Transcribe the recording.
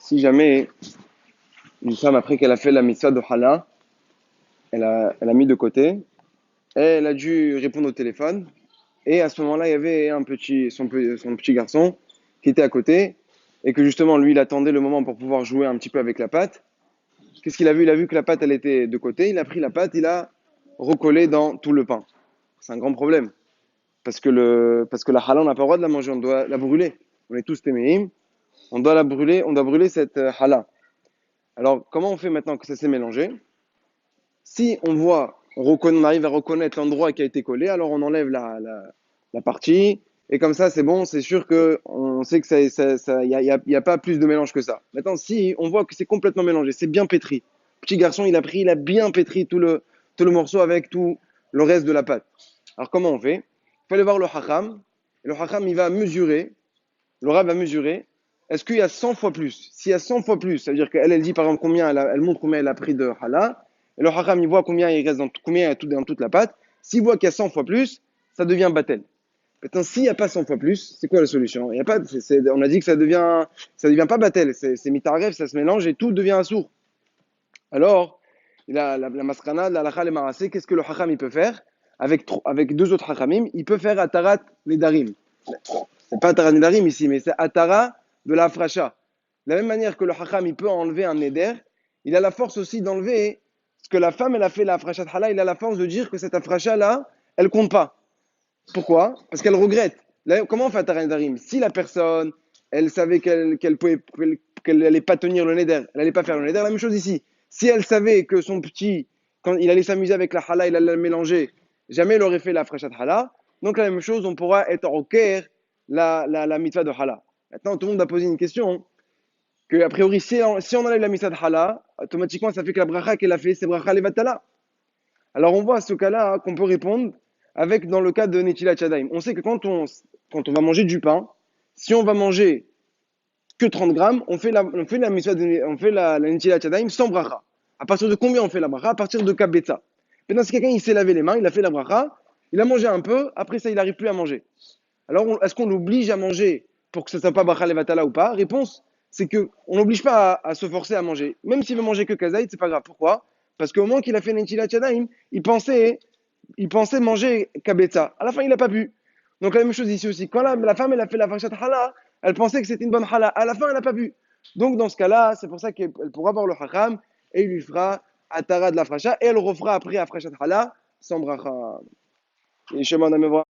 Si jamais une femme, après qu'elle a fait la mitzvah de Hala, elle a mis de côté, et elle a dû répondre au téléphone, et à ce moment-là, il y avait son petit garçon qui était à côté, et que justement, lui, il attendait le moment pour pouvoir jouer un petit peu avec la pâte. Qu'est-ce qu'il a vu? Il a vu que la pâte, elle était de côté, il a pris la pâte, il a recollé dans tout le pain. C'est un grand problème, parce que la Hala, on n'a pas le droit de la manger, on doit la brûler. On est tous téméim, on doit la brûler, on doit brûler cette Hala. Alors, comment on fait maintenant que ça s'est mélangé? Si on arrive à reconnaître l'endroit qui a été collé, alors on enlève la partie, et comme ça, c'est bon, c'est sûr que on sait que y a pas plus de mélange que ça. Maintenant, si on voit que c'est complètement mélangé, c'est bien pétri. Petit garçon, il a bien pétri tout le morceau avec tout le reste de la pâte. Alors, comment on fait? Il faut aller voir le hacham, et le hacham, il va mesurer, le rab va mesurer, est-ce qu'il y a 100 fois plus? S'il y a 100 fois plus, ça veut dire qu'elle dit par exemple elle montre combien elle a pris de halal, et le haram il voit combien il reste combien il y a tout dans toute la pâte. S'il voit qu'il y a 100 fois plus, ça devient batel. Maintenant, s'il n'y a pas 100 fois plus, c'est quoi la solution? Il y a pas, on a dit que ça devient pas batel, c'est mitaref, ça se mélange et tout devient assourd. Alors, la masrana, la halakha, les marasé, qu'est-ce que le hacham il peut faire avec deux autres hachamim? Il peut faire atarat nedarim. C'est pas Atara Nedarim ici, mais c'est Atara de la Afracha. De la même manière que le Hacham, il peut enlever un Neder, il a la force aussi d'enlever ce que la femme, elle a fait la Afracha de Hala, il a la force de dire que cette Afracha-là, elle compte pas. Pourquoi? Parce qu'elle regrette. Là, comment on fait Atara Nedarim? Si la personne, elle savait qu'elle allait pas tenir le Neder, elle allait pas faire le Neder, la même chose ici. Si elle savait que son petit, quand il allait s'amuser avec la Hala, il allait la mélanger, jamais il aurait fait la Afracha de Hala. Donc la même chose, on pourra être au Caire la mitzvah de Hala. Maintenant, tout le monde a posé une question, que a priori, si on enlève la mitzvah de Hala, automatiquement, ça fait que la bracha qu'elle a fait, c'est bracha levatala. Alors, on voit à ce cas-là qu'on peut répondre avec dans le cas de Netilat Yadayim. On sait que quand on va manger du pain, si on va manger que 30 grammes, on fait la Netilat Yadayim sans bracha. À partir de combien on fait la bracha? À partir de kabetza. Maintenant, si quelqu'un il s'est lavé les mains, il a fait la bracha, il a mangé un peu, après ça, il n'arrive plus à manger. Alors, est-ce qu'on l'oblige à manger pour que ce ne soit pas Bracha Levatala ou pas? Réponse, c'est qu'on n'oblige pas à se forcer à manger. Même s'il veut manger que Kazaït, c'est pas grave. Pourquoi? Parce qu'au moment qu'il a fait l'Intilat Yadayim, il pensait manger Kabetza. À la fin, il n'a pas pu. Donc, la même chose ici aussi. Quand la femme, elle a fait la Farchat Hala, elle pensait que c'était une bonne Hala. À la fin, elle n'a pas pu. Donc, dans ce cas-là, c'est pour ça qu'elle pourra voir le Hakam et il lui fera Atara de la Fracha et elle refera après à Frachat Hala sans Bracha. Et Shema, on